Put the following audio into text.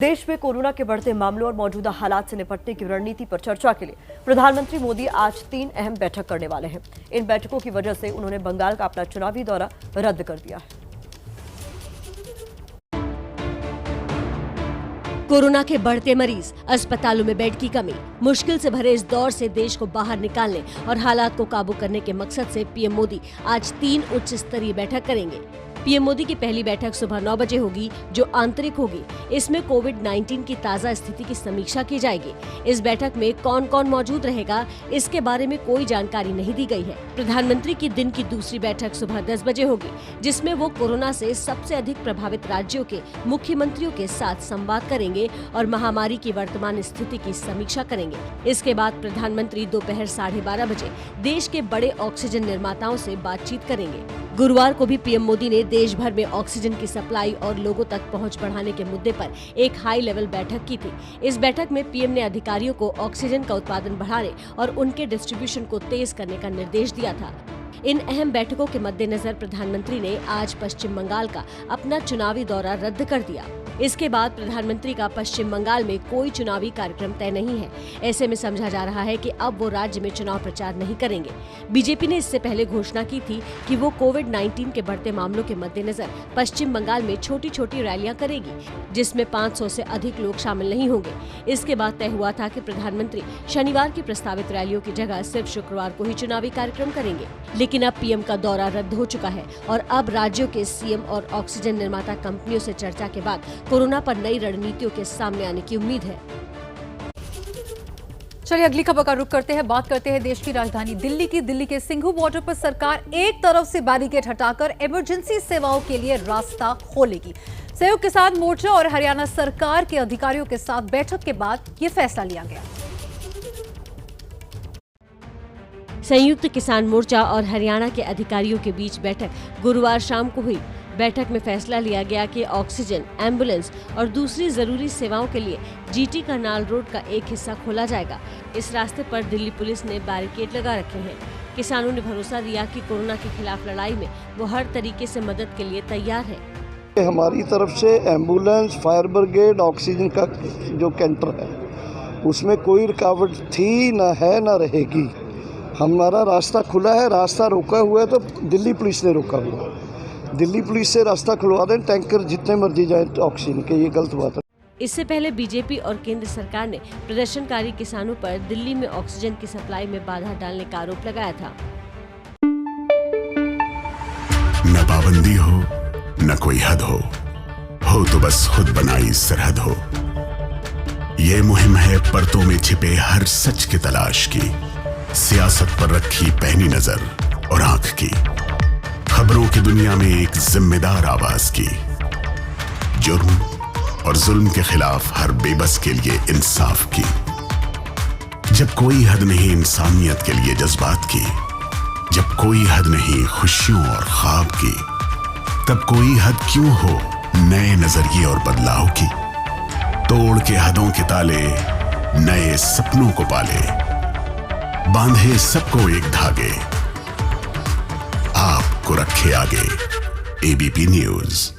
देश में कोरोना के बढ़ते मामलों और मौजूदा हालात से निपटने की रणनीति पर चर्चा के लिए प्रधानमंत्री मोदी आज 3 अहम बैठक करने वाले हैं। इन बैठकों की वजह से उन्होंने बंगाल का अपना चुनावी दौरा रद्द कर दिया है। कोरोना के बढ़ते मरीज, अस्पतालों में बेड की कमी, मुश्किल से भरे इस दौर से देश को बाहर निकालने और हालात को काबू करने के मकसद से पीएम मोदी आज 3 उच्च स्तरीय बैठक करेंगे। पीएम मोदी की पहली बैठक सुबह 9 बजे होगी, जो आंतरिक होगी। इसमें कोविड-19 की ताज़ा स्थिति की समीक्षा की जाएगी। इस बैठक में कौन कौन मौजूद रहेगा, इसके बारे में कोई जानकारी नहीं दी गई है। प्रधानमंत्री की दिन की दूसरी बैठक सुबह 10 बजे होगी, जिसमें वो कोरोना से सबसे अधिक प्रभावित राज्यों के मुख्यमंत्रियों के साथ संवाद करेंगे और महामारी की वर्तमान स्थिति की समीक्षा करेंगे। इसके बाद प्रधानमंत्री दोपहर 12:30 बजे देश के बड़े ऑक्सीजन निर्माताओं से बातचीत करेंगे। गुरुवार को भी पीएम मोदी ने देश भर में ऑक्सीजन की सप्लाई और लोगों तक पहुंच बढ़ाने के मुद्दे पर एक हाई लेवल बैठक की थी। इस बैठक में पीएम ने अधिकारियों को ऑक्सीजन का उत्पादन बढ़ाने और उनके डिस्ट्रीब्यूशन को तेज करने का निर्देश दिया था। इन अहम बैठकों के मद्देनजर प्रधानमंत्री ने आज पश्चिम बंगाल का अपना चुनावी दौरा रद्द कर दिया। इसके बाद प्रधानमंत्री का पश्चिम बंगाल में कोई चुनावी कार्यक्रम तय नहीं है। ऐसे में समझा जा रहा है कि अब वो राज्य में चुनाव प्रचार नहीं करेंगे। बीजेपी ने इससे पहले घोषणा की थी कि वो कोविड-19 के बढ़ते मामलों के मद्देनजर पश्चिम बंगाल में छोटी छोटी रैलियां करेगी, जिसमें 500 से अधिक लोग शामिल नहीं होंगे। इसके बाद तय हुआ था कि प्रधानमंत्री शनिवार की प्रस्तावित रैलियों की जगह सिर्फ शुक्रवार को ही चुनावी कार्यक्रम करेंगे। लेकिन अब पीएम का दौरा रद्द हो चुका है और अब राज्यों के सीएम और ऑक्सीजन निर्माता कंपनियों से चर्चा के बाद कोरोना पर नई रणनीतियों के सामने आने की उम्मीद है। चलिए अगली खबर का रुख करते हैं। बात करते हैं देश की राजधानी दिल्ली की। दिल्ली के सिंघू बॉर्डर पर सरकार एक तरफ से बैरिकेड हटाकर इमरजेंसी सेवाओं के लिए रास्ता खोलेगी। संयुक्त किसान मोर्चा और हरियाणा सरकार के अधिकारियों के साथ बैठक के बाद ये फैसला लिया गया। संयुक्त किसान मोर्चा और हरियाणा के अधिकारियों के बीच बैठक गुरुवार शाम को हुई। बैठक में फैसला लिया गया कि ऑक्सीजन, एम्बुलेंस और दूसरी जरूरी सेवाओं के लिए जीटी करनाल रोड का एक हिस्सा खोला जाएगा। इस रास्ते पर दिल्ली पुलिस ने बैरिकेड लगा रखे हैं। किसानों ने भरोसा दिया कि कोरोना के खिलाफ लड़ाई में वो हर तरीके से मदद के लिए तैयार है। हमारी तरफ से एम्बुलेंस, फायर ब्रिगेड, ऑक्सीजन का जो कैंटर है, उसमें कोई रुकावट थी, न है, न रहेगी। हमारा रास्ता खुला है। रास्ता रोका हुआ है तो दिल्ली पुलिस ने रोका हुआ है। दिल्ली पुलिस से रास्ता खुलवा दें, टैंकर जितने मर्जी जाए ऑक्सीजन के, ये गलत बात है। इससे पहले बीजेपी और केंद्र सरकार ने प्रदर्शनकारी किसानों पर दिल्ली में ऑक्सीजन की सप्लाई में बाधा डालने का आरोप लगाया था। न पाबंदी हो, न कोई हद हो तो बस खुद बनाई सरहद हो। ये मुहिम है परतों में छिपे हर सच की तलाश की, सियासत पर रखी पैनी नजर और आंख की, खबरों की दुनिया में एक जिम्मेदार आवाज की, जुर्म और जुल्म के खिलाफ हर बेबस के लिए इंसाफ की। जब कोई हद नहीं इंसानियत के लिए जज्बात की, जब कोई हद नहीं खुशियों और ख्वाब की, तब कोई हद क्यों हो नए नजरिए और बदलाव की। तोड़ के हदों के ताले, नए सपनों को पाले, बांधे सबको एक धागे, आपको रखे आगे। ABP news.